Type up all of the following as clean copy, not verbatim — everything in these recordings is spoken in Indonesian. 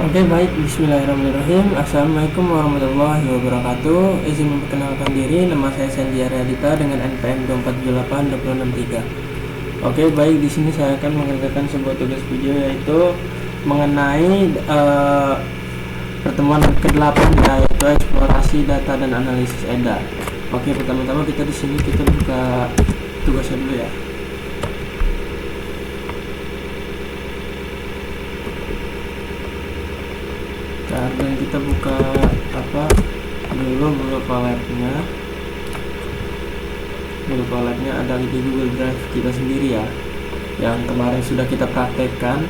Oke, baik. Bismillahirrahmanirrahim. Assalamualaikum warahmatullahi wabarakatuh. Izin memperkenalkan diri, nama saya Sandy Aryadita dengan NPM 2482663. Oke, baik. Di sini saya akan mengerjakan sebuah tugas video, yaitu mengenai pertemuan ke-8, yaitu eksplorasi data dan analisis EDA. Oke, pertama-tama kita di sini kita buka tugasnya dulu ya. Dan kita buka dulu Google Colab-nya ada di Google Drive kita sendiri ya, yang kemarin sudah kita praktekkan.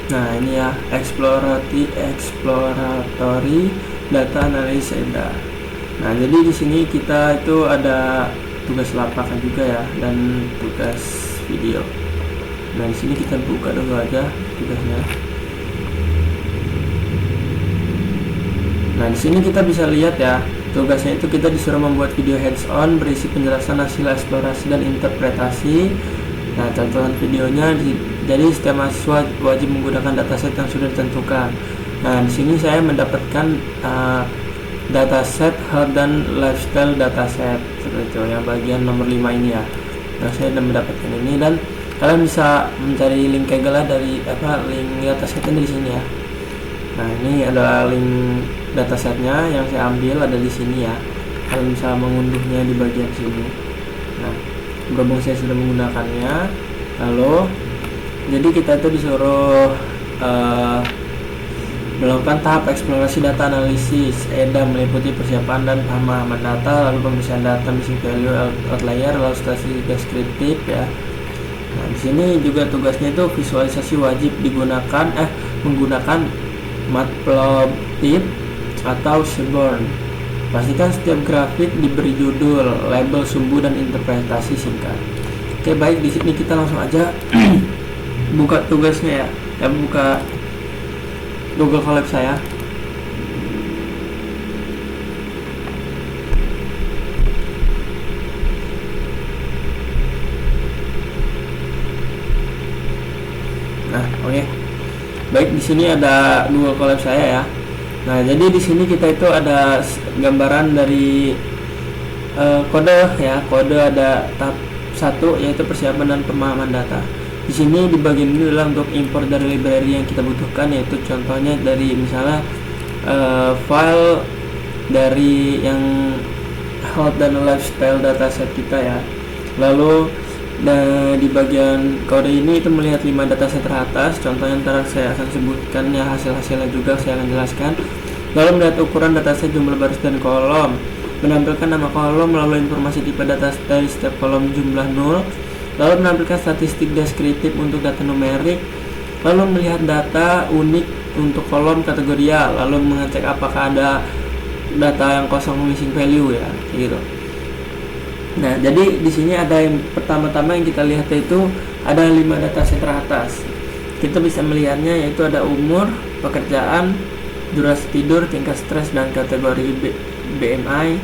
Nah, ini ya, exploratory data analysis EDA. Nah, jadi di sini kita itu ada tugas lapangan juga ya, dan tugas video. Nah, di sini kita buka dulu aja tugasnya. Nah, di sini kita bisa lihat ya, tugasnya itu kita disuruh membuat video hands-on berisi penjelasan hasil eksplorasi dan interpretasi. Nah, contohan videonya jadi setiap mahasiswa wajib menggunakan dataset yang sudah ditentukan. Nah, di sini saya mendapatkan dataset health dan lifestyle dataset seperti itu, yang bagian nomor 5 ini ya. Nah, saya sudah mendapatkan ini, dan kalian bisa mencari link Kaggle dari link datasetnya di sini ya. Nah, ini adalah link datasetnya yang saya ambil, ada di sini ya. Kalian bisa mengunduhnya di bagian sini. Nah, berhubung saya sudah menggunakannya, lalu jadi kita itu disuruh melakukan tahap eksplorasi data analisis EDA, meliputi persiapan dan pemahaman data, lalu pemeriksaan data, missing value, outlier, lalu statistik deskriptif ya. Nah, di sini juga tugasnya itu visualisasi wajib menggunakan Matplotlib atau Seaborn. Pastikan setiap grafik diberi judul, label, sumbu, dan interpretasi singkat. Oke, baik, di sini kita langsung aja buka tugasnya ya. Buka Google Colab saya. Nah, oke. Baik, di sini ada Google Colab saya ya. Nah, jadi di sini kita itu ada gambaran dari kode ya. Kode ada tahap 1, yaitu persiapan dan pemahaman data. Di sini di bagian ini adalah untuk import dari library yang kita butuhkan, yaitu contohnya dari misalnya file dari yang health dan lifestyle dataset kita ya. Lalu di bagian kode ini itu melihat 5 dataset teratas, contohnya ntar saya akan sebutkan ya, hasil-hasilnya juga saya akan jelaskan. Lalu melihat ukuran dataset, jumlah baris dan kolom, menampilkan nama kolom, lalu informasi tipe data dari setiap kolom jumlah 0, lalu menampilkan statistik deskriptif untuk data numerik, lalu melihat data unik untuk kolom kategorial, lalu mengecek apakah ada data yang kosong missing value ya, gitu. Nah, jadi di sini ada yang pertama-tama yang kita lihat itu ada 5 dataset teratas. Kita bisa melihatnya, yaitu ada umur, pekerjaan, durasi tidur, tingkat stres, dan kategori BMI.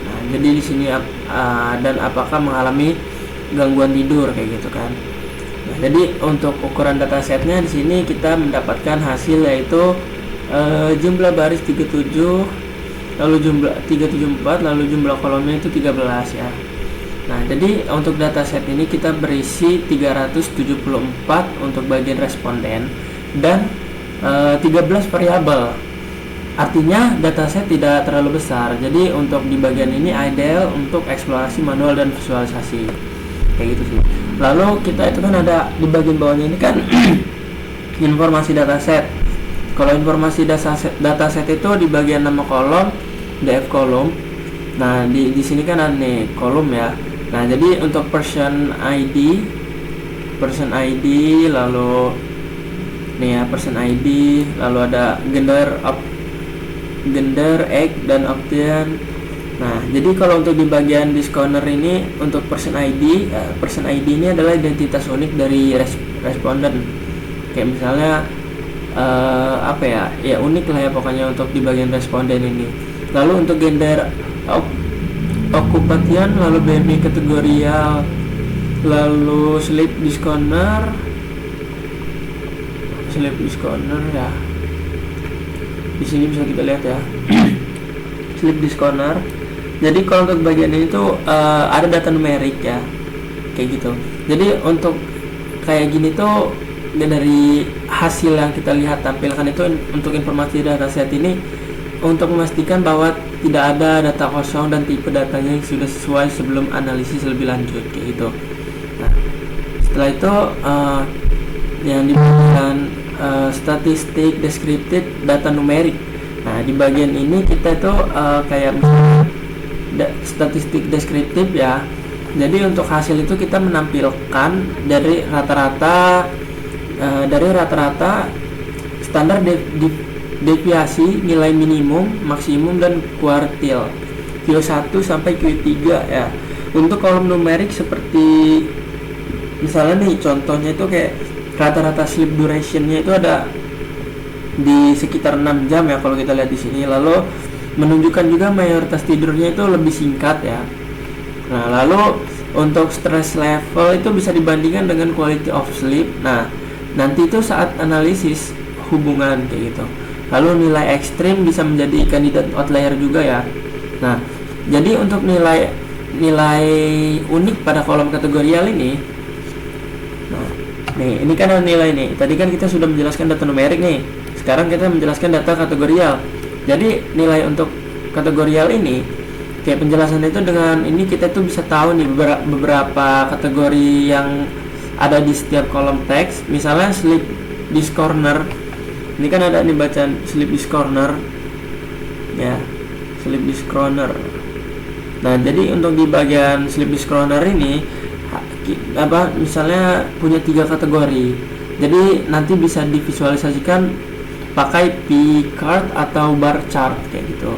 Nah, jadi di sini dan apakah mengalami gangguan tidur kayak gitu kan. Nah, jadi untuk ukuran datasetnya di sini kita mendapatkan hasil, yaitu jumlah baris 37, lalu jumlah 374, lalu jumlah kolomnya itu 13 ya. Nah, jadi untuk dataset ini kita berisi 374 untuk bagian responden dan 13 variabel. Artinya dataset tidak terlalu besar. Jadi untuk di bagian ini ideal untuk eksplorasi manual dan visualisasi. Kayak gitu sih. Lalu kita itu kan ada di bagian bawahnya ini kan informasi dataset. Kalau informasi dataset itu di bagian nama kolom, df kolom. Nah, di sini kan ada nih kolom ya. Nah, jadi untuk person ID, lalu nih ya, person ID, lalu ada gender, age, dan option. Nah, jadi kalau untuk di bagian discounter ini untuk person ID ini adalah identitas unik dari responden. Kayak misalnya apa ya, ya unik lah ya pokoknya untuk di bagian responden ini. Lalu untuk gender okupasian, lalu BMI kategorial, lalu sleep discounter ya, di sini bisa kita lihat ya. Sleep discounter. Jadi kalau untuk bagian ini tuh ada data numerik ya, kayak gitu. Jadi untuk kayak gini tuh dari hasil yang kita lihat tampilkan itu untuk informasi dataset ini untuk memastikan bahwa tidak ada data kosong dan tipe datanya yang sudah sesuai sebelum analisis lebih lanjut kayak gitu. Nah, setelah itu yang di bagian statistik deskriptif data numerik. Nah, di bagian ini kita tuh kayak statistik deskriptif ya. Jadi untuk hasil itu kita menampilkan dari rata-rata standar deviasi, nilai minimum, maksimum, dan kuartil Q1 sampai Q3 ya. Untuk kolom numerik seperti misalnya nih contohnya itu kayak rata-rata sleep durationnya itu ada di sekitar 6 jam ya kalau kita lihat di sini. Lalu menunjukkan juga mayoritas tidurnya itu lebih singkat ya. Nah, lalu untuk stress level itu bisa dibandingkan dengan quality of sleep. Nah, nanti itu saat analisis hubungan kayak gitu. Lalu nilai ekstrim bisa menjadi kandidat outlier juga ya. Nah, jadi untuk nilai unik pada kolom kategorial ini, nah, nih ini kan ada nilai nih. Tadi kan kita sudah menjelaskan data numerik nih. Sekarang kita menjelaskan data kategorial. Jadi nilai untuk kategorial ini, kayak penjelasan itu dengan ini kita tuh bisa tahu nih beberapa kategori yang ada di setiap kolom teks. Misalnya sleep discounter. Ini kan ada nih bacaan sleep discounter ya, sleep discounter. Nah, jadi untuk di bagian sleep discounter ini misalnya punya 3 kategori. Jadi nanti bisa divisualisasikan pakai P-chart atau bar chart kayak gitu.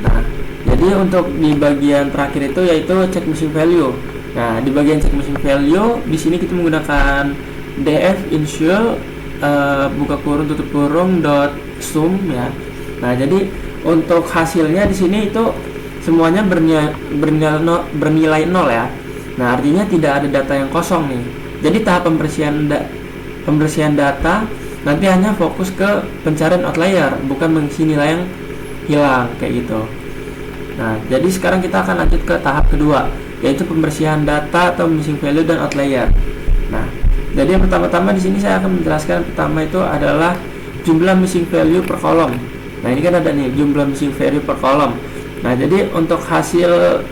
Nah, jadi untuk di bagian terakhir itu yaitu check missing value. Nah, di bagian check missing value di sini kita menggunakan df initial buka kurung tutup kurung .sum ya. Nah, jadi untuk hasilnya di sini itu semuanya bernilai 0 ya. Nah, artinya tidak ada data yang kosong nih. Jadi tahap pembersihan data nanti hanya fokus ke pencarian outlier, bukan mengisi nilai yang hilang kayak gitu. Nah, jadi sekarang kita akan lanjut ke tahap kedua, yaitu pembersihan data atau missing value dan outlier. Nah, jadi yang pertama-tama di sini saya akan menjelaskan pertama itu adalah jumlah missing value per kolom. Nah, ini kan ada nih jumlah missing value per kolom. Nah, jadi untuk hasil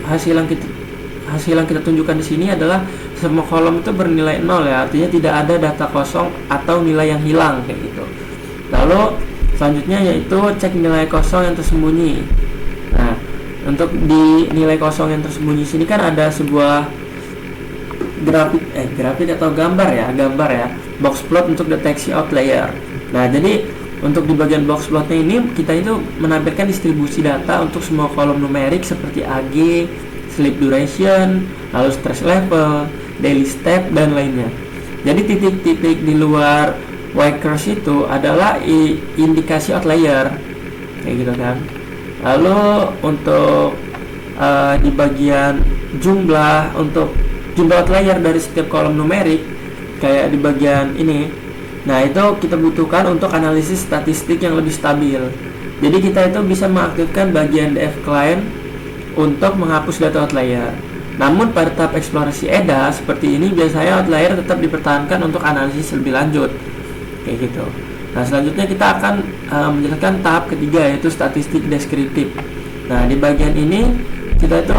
yang kita tunjukkan di sini adalah semua kolom itu bernilai 0 ya, artinya tidak ada data kosong atau nilai yang hilang kayak gitu. Lalu selanjutnya yaitu cek nilai kosong yang tersembunyi. Nah, untuk di nilai kosong yang tersembunyi sini kan ada sebuah grafik atau gambar ya, box plot untuk deteksi outlier. Nah, jadi untuk di bagian box plotnya ini kita itu menampilkan distribusi data untuk semua kolom numerik seperti AG, sleep duration, lalu stress level, daily step, dan lainnya. Jadi titik-titik di luar white cross itu adalah indikasi outlier kayak gitu kan. Lalu untuk di bagian jumlah outlier dari setiap kolom numerik kayak di bagian ini. Nah, itu kita butuhkan untuk analisis statistik yang lebih stabil. Jadi kita itu bisa mengaktifkan bagian df client untuk menghapus data outlier. Namun pada tahap eksplorasi EDA seperti ini biasanya outlier tetap dipertahankan untuk analisis lebih lanjut kayak gitu. Nah, selanjutnya kita akan menjelaskan tahap ketiga yaitu statistik deskriptif. Nah, di bagian ini kita itu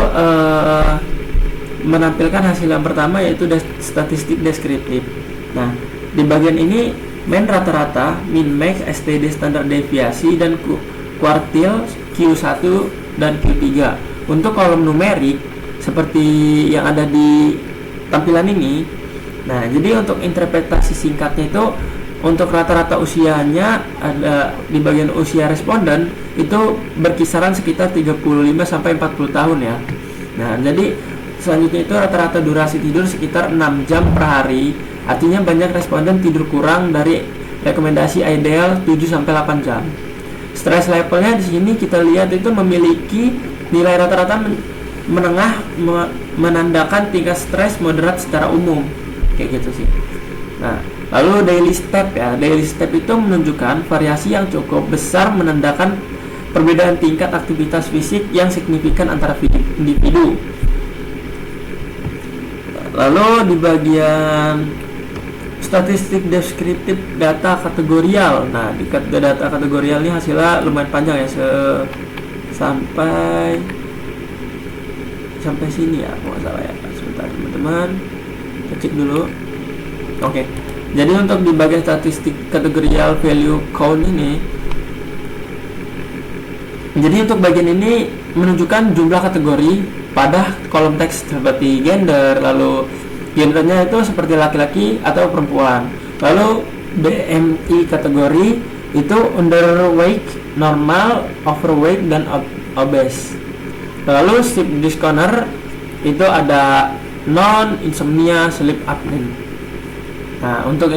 menampilkan hasil yang pertama yaitu statistik deskriptif. Nah, di bagian ini main rata-rata, min max, STD standar deviasi, dan kuartil Q1 dan Q3. Untuk kolom numerik seperti yang ada di tampilan ini. Nah, jadi untuk interpretasi singkatnya itu untuk rata-rata usianya ada di bagian usia responden itu berkisaran sekitar 35 sampai 40 tahun ya. Nah, jadi selanjutnya itu rata-rata durasi tidur sekitar 6 jam per hari. Artinya banyak responden tidur kurang dari rekomendasi ideal 7-8 jam. Stress levelnya di sini kita lihat itu memiliki nilai rata-rata menengah, menandakan tingkat stres moderat secara umum, kayak gitu sih. Nah, lalu daily step ya, daily step itu menunjukkan variasi yang cukup besar, menandakan perbedaan tingkat aktivitas fisik yang signifikan antara individu. Lalu di bagian statistik deskriptif data kategorial. Nah, di data kategorial ini hasilnya lumayan panjang ya, sampai sini ya, kalau nggak salah ya. Sebentar teman-teman, kita cek dulu. Oke. Jadi untuk di bagian statistik kategorial value count ini, jadi untuk bagian ini menunjukkan jumlah kategori pada kolom teks seperti gender, lalu gendernya itu seperti laki-laki atau perempuan. Lalu BMI kategori itu underweight, normal, overweight, dan obese. Lalu sleep disorder itu ada non, insomnia, sleep apnea. Nah, untuk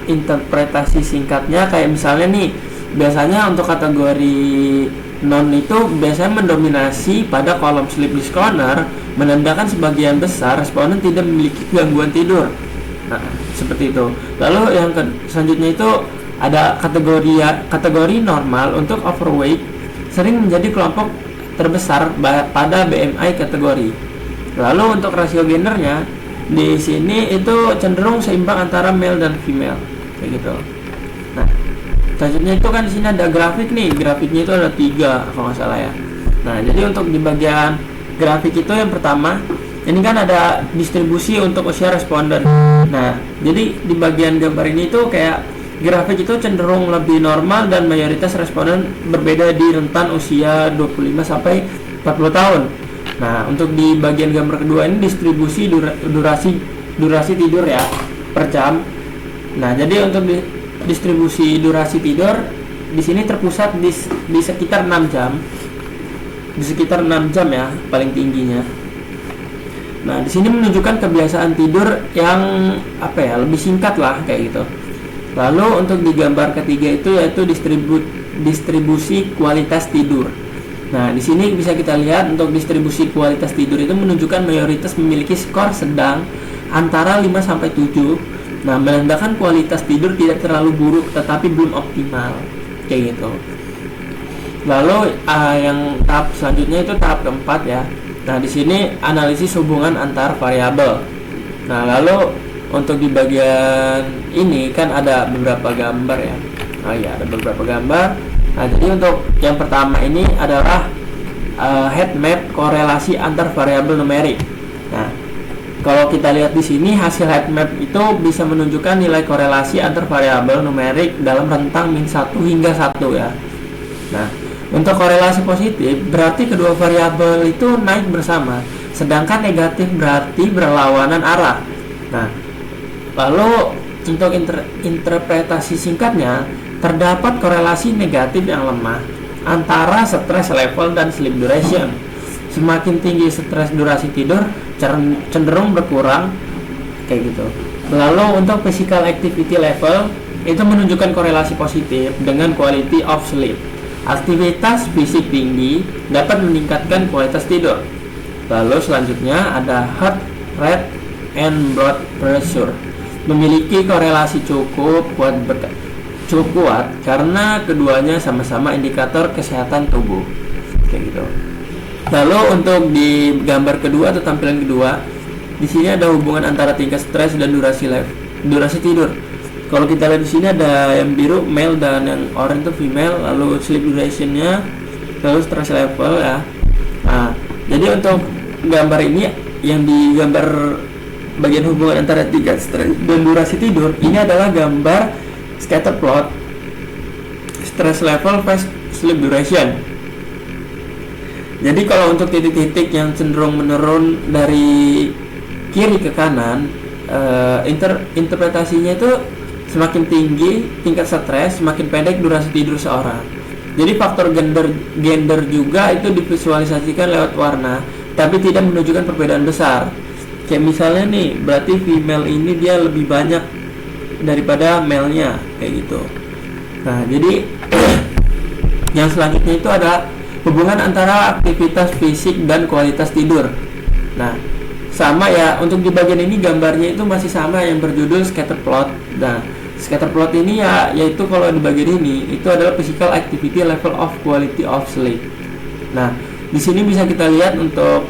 interpretasi singkatnya kayak misalnya nih, biasanya untuk kategori non itu biasanya mendominasi pada kolom sleep disorder, menandakan sebagian besar responden tidak memiliki gangguan tidur. Nah, seperti itu. Lalu yang selanjutnya itu ada kategori normal untuk overweight, sering menjadi kelompok terbesar pada BMI kategori. Lalu untuk rasio gendernya di sini itu cenderung seimbang antara male dan female, kayak gitu. Nah, selanjutnya itu kan di sini ada grafik nih, grafiknya itu ada 3 kalau nggak salah ya. Nah, jadi untuk di bagian grafik itu yang pertama, ini kan ada distribusi untuk usia responden. Nah, jadi di bagian gambar ini tuh kayak grafik itu cenderung lebih normal dan mayoritas responden berbeda di rentan usia 25 sampai 40 tahun. Nah, untuk di bagian gambar kedua ini distribusi durasi tidur ya per jam. Nah, jadi untuk distribusi durasi tidur di sini terpusat di sekitar 6 jam. Di sekitar 6 jam ya paling tingginya. Nah, di sini menunjukkan kebiasaan tidur yang lebih singkat lah kayak gitu. Lalu untuk di gambar ketiga itu yaitu distribusi kualitas tidur. Nah, di sini bisa kita lihat untuk distribusi kualitas tidur itu menunjukkan mayoritas memiliki skor sedang antara 5 sampai 7. Nah, menandakan kualitas tidur tidak terlalu buruk tetapi belum optimal kayak gitu. Lalu yang tahap selanjutnya itu tahap keempat ya. Nah, di sini analisis hubungan antar variabel. Nah, lalu untuk di bagian ini kan ada beberapa gambar ya. Ada beberapa gambar. Nah, jadi untuk yang pertama ini adalah heat map korelasi antar variabel numerik. Nah, kalau kita lihat di sini hasil heat map itu bisa menunjukkan nilai korelasi antar variabel numerik dalam rentang min 1 hingga 1 ya. Nah, untuk korelasi positif berarti kedua variabel itu naik bersama, sedangkan negatif berarti berlawanan arah. Nah, lalu untuk interpretasi singkatnya, terdapat korelasi negatif yang lemah antara stress level dan sleep duration. Semakin tinggi stress durasi tidur, cenderung berkurang kayak gitu. Lalu untuk physical activity level itu menunjukkan korelasi positif dengan quality of sleep. Aktivitas fisik tinggi dapat meningkatkan kualitas tidur. Lalu selanjutnya ada heart rate and blood pressure. Memiliki korelasi cukup kuat karena keduanya sama-sama indikator kesehatan tubuh kayak gitu. Lalu untuk di gambar kedua atau tampilan kedua, di sini ada hubungan antara tingkat stres dan durasi tidur. Kalau kita lihat di sini ada yang biru male dan yang orange itu female, lalu sleep durationnya, lalu stress level ya. Nah, jadi untuk gambar ini yang digambar bagian hubungan antara tingkat stres dan durasi tidur, ini adalah gambar scatter plot stress level versus sleep duration. Jadi kalau untuk titik-titik yang cenderung menurun dari kiri ke kanan, interpretasinya itu semakin tinggi tingkat stres, semakin pendek durasi tidur seorang. Jadi faktor gender juga itu divisualisasikan lewat warna, tapi tidak menunjukkan perbedaan besar. Kayak misalnya nih, berarti female ini dia lebih banyak daripada mailnya kayak gitu. Nah, jadi yang selanjutnya itu ada hubungan antara aktivitas fisik dan kualitas tidur. Nah, sama ya, untuk di bagian ini gambarnya itu masih sama yang berjudul scatter plot. Nah, scatter plot ini yaitu kalau di bagian ini itu adalah physical activity level of quality of sleep. Nah, di sini bisa kita lihat untuk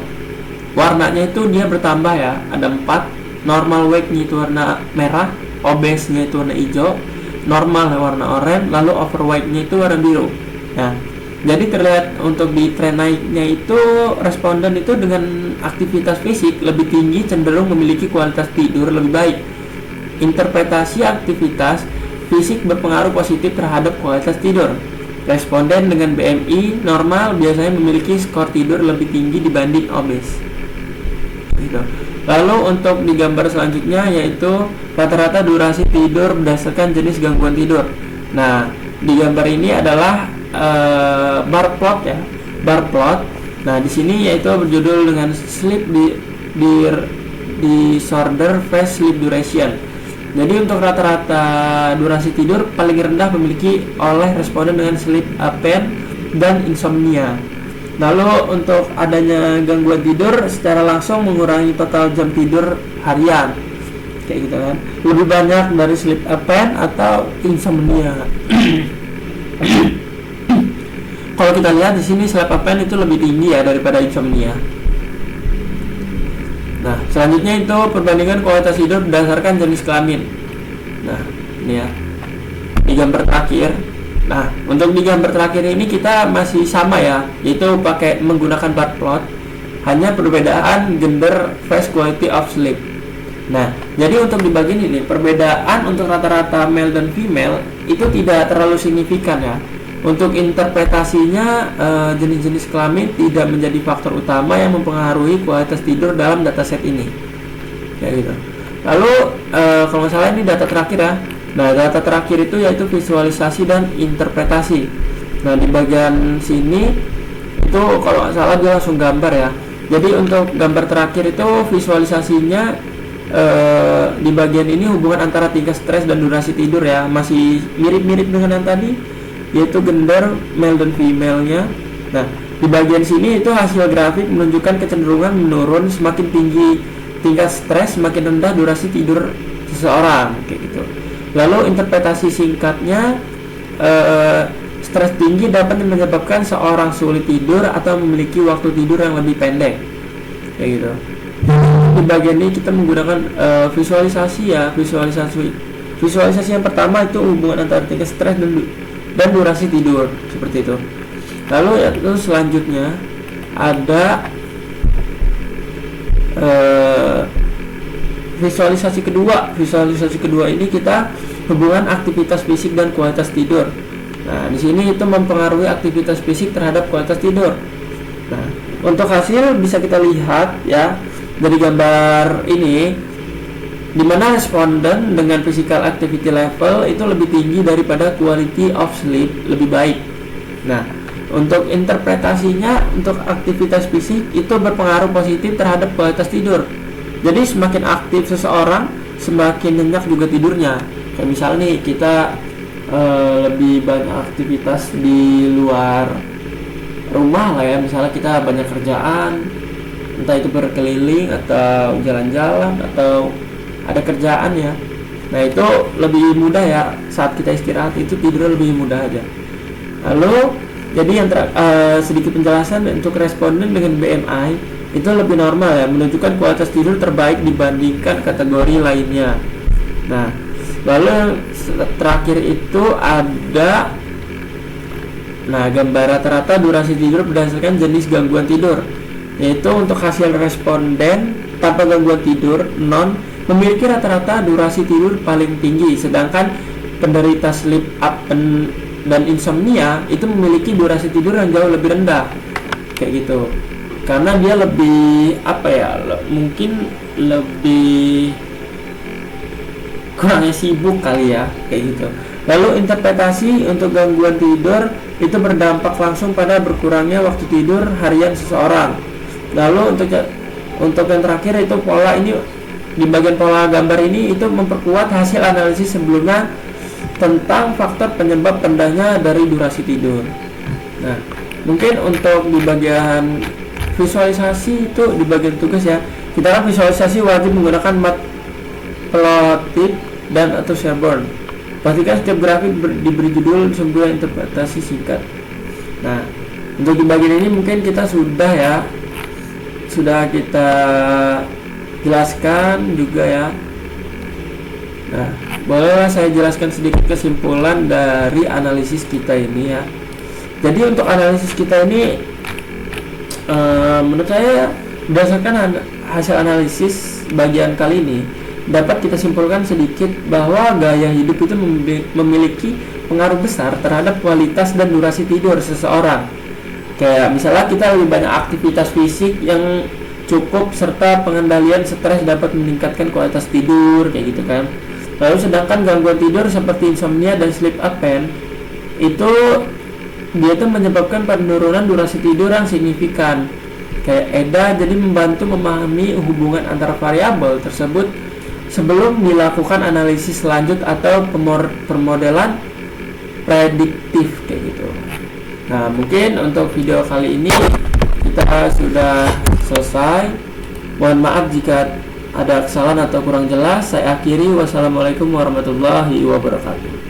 warnanya itu dia bertambah ya, ada 4. Normal wake-nya itu warna merah, obese-nya itu warna hijau, normal warna oranye, lalu overweight-nya itu warna biru. Nah, jadi terlihat untuk di tren naiknya itu responden itu dengan aktivitas fisik lebih tinggi cenderung memiliki kualitas tidur lebih baik. Interpretasi aktivitas fisik berpengaruh positif terhadap kualitas tidur. Responden dengan BMI normal biasanya memiliki skor tidur lebih tinggi dibanding obes. Gitu. Lalu untuk di gambar selanjutnya yaitu rata-rata durasi tidur berdasarkan jenis gangguan tidur. Nah, di gambar ini adalah bar plot ya, bar plot. Nah, di sini yaitu berjudul dengan sleep disorder phase sleep duration. Jadi untuk rata-rata durasi tidur paling rendah memiliki oleh responden dengan sleep apnea dan insomnia. Lalu untuk adanya gangguan tidur secara langsung mengurangi total jam tidur harian, kayak gitu kan. Lebih banyak dari sleep apnea atau insomnia. Kalau kita lihat di sini sleep apnea itu lebih tinggi ya daripada insomnia. Nah, selanjutnya itu perbandingan kualitas tidur berdasarkan jenis kelamin. Nah, ini ya di gambar terakhir. Nah, untuk di gambar terakhir ini kita masih sama ya, yaitu pakai menggunakan bar plot. Hanya perbedaan gender phase quality of sleep. Nah, jadi untuk di bagian ini perbedaan untuk rata-rata male dan female itu tidak terlalu signifikan ya. Untuk interpretasinya jenis-jenis kelamin tidak menjadi faktor utama yang mempengaruhi kualitas tidur dalam dataset ini. Kayak gitu. Lalu kalau nggak salah ini data terakhir ya. Nah, data terakhir itu yaitu visualisasi dan interpretasi. Nah, di bagian sini itu kalau nggak salah dia langsung gambar ya. Jadi untuk gambar terakhir itu visualisasinya di bagian ini hubungan antara tingkat stres dan durasi tidur ya, masih mirip-mirip dengan yang tadi, yaitu gender male dan female-nya. Nah, di bagian sini itu hasil grafik menunjukkan kecenderungan menurun semakin tinggi tingkat stres, semakin rendah durasi tidur seseorang, kayak gitu. Lalu interpretasi singkatnya, stres tinggi dapat menyebabkan seorang sulit tidur atau memiliki waktu tidur yang lebih pendek, kayak gitu. Di bagian ini kita menggunakan visualisasi ya, visualisasi yang pertama itu hubungan antara tingkat stres dan durasi tidur seperti itu. Lalu yaitu selanjutnya ada visualisasi kedua. Visualisasi kedua ini kita hubungan aktivitas fisik dan kualitas tidur. Nah, di sini itu mempengaruhi aktivitas fisik terhadap kualitas tidur. Nah, untuk hasil bisa kita lihat ya dari gambar ini, di mana responden dengan physical activity level itu lebih tinggi daripada quality of sleep lebih baik. Nah, untuk interpretasinya untuk aktivitas fisik itu berpengaruh positif terhadap kualitas tidur. Jadi semakin aktif seseorang, semakin nyenyak juga tidurnya. Kayak misalnya nih kita lebih banyak aktivitas di luar rumah lah ya, misalnya kita banyak kerjaan, entah itu berkeliling atau jalan-jalan atau ada kerjaan ya. Nah, itu lebih mudah ya, saat kita istirahat itu tidur lebih mudah aja. Lalu jadi yang sedikit penjelasan untuk responden dengan BMI itu lebih normal ya, menunjukkan kualitas tidur terbaik dibandingkan kategori lainnya. Nah, lalu terakhir itu ada gambar rata-rata durasi tidur berdasarkan jenis gangguan tidur, yaitu untuk hasil responden tanpa gangguan tidur non memiliki rata-rata durasi tidur paling tinggi, sedangkan penderita sleep apnea dan insomnia itu memiliki durasi tidur yang jauh lebih rendah, kayak gitu. Karena dia lebih mungkin lebih kurangnya sibuk kali ya, kayak gitu. Lalu interpretasi untuk gangguan tidur itu berdampak langsung pada berkurangnya waktu tidur harian seseorang. Lalu untuk yang terakhir itu pola ini di bagian pola gambar ini itu memperkuat hasil analisis sebelumnya tentang faktor penyebab rendahnya dari durasi tidur. Nah, mungkin untuk di bagian visualisasi itu di bagian tugas ya, kita kan visualisasi wajib menggunakan Matplotlib dan atau Sherborne. Pastikan setiap grafik diberi judul sebuah interpretasi singkat. Nah, untuk di bagian ini mungkin kita sudah kita jelaskan juga ya. Nah, bolehlah saya jelaskan sedikit kesimpulan dari analisis kita ini ya. Jadi untuk analisis kita ini menurut saya berdasarkan hasil analisis bagian kali ini dapat kita simpulkan sedikit bahwa gaya hidup itu memiliki pengaruh besar terhadap kualitas dan durasi tidur seseorang. Kayak misalnya kita lebih banyak aktivitas fisik yang cukup serta pengendalian stres dapat meningkatkan kualitas tidur kayak gitu kan. Lalu sedangkan gangguan tidur seperti insomnia dan sleep apnea itu dia tuh menyebabkan penurunan durasi tidur yang signifikan. Kayak EDA jadi membantu memahami hubungan antara variabel tersebut sebelum dilakukan analisis lanjut atau permodelan prediktif kayak gitu. Nah, mungkin untuk video kali ini kita sudah selesai. Mohon maaf jika ada kesalahan atau kurang jelas. Saya akhiri. Wassalamualaikum warahmatullahi wabarakatuh.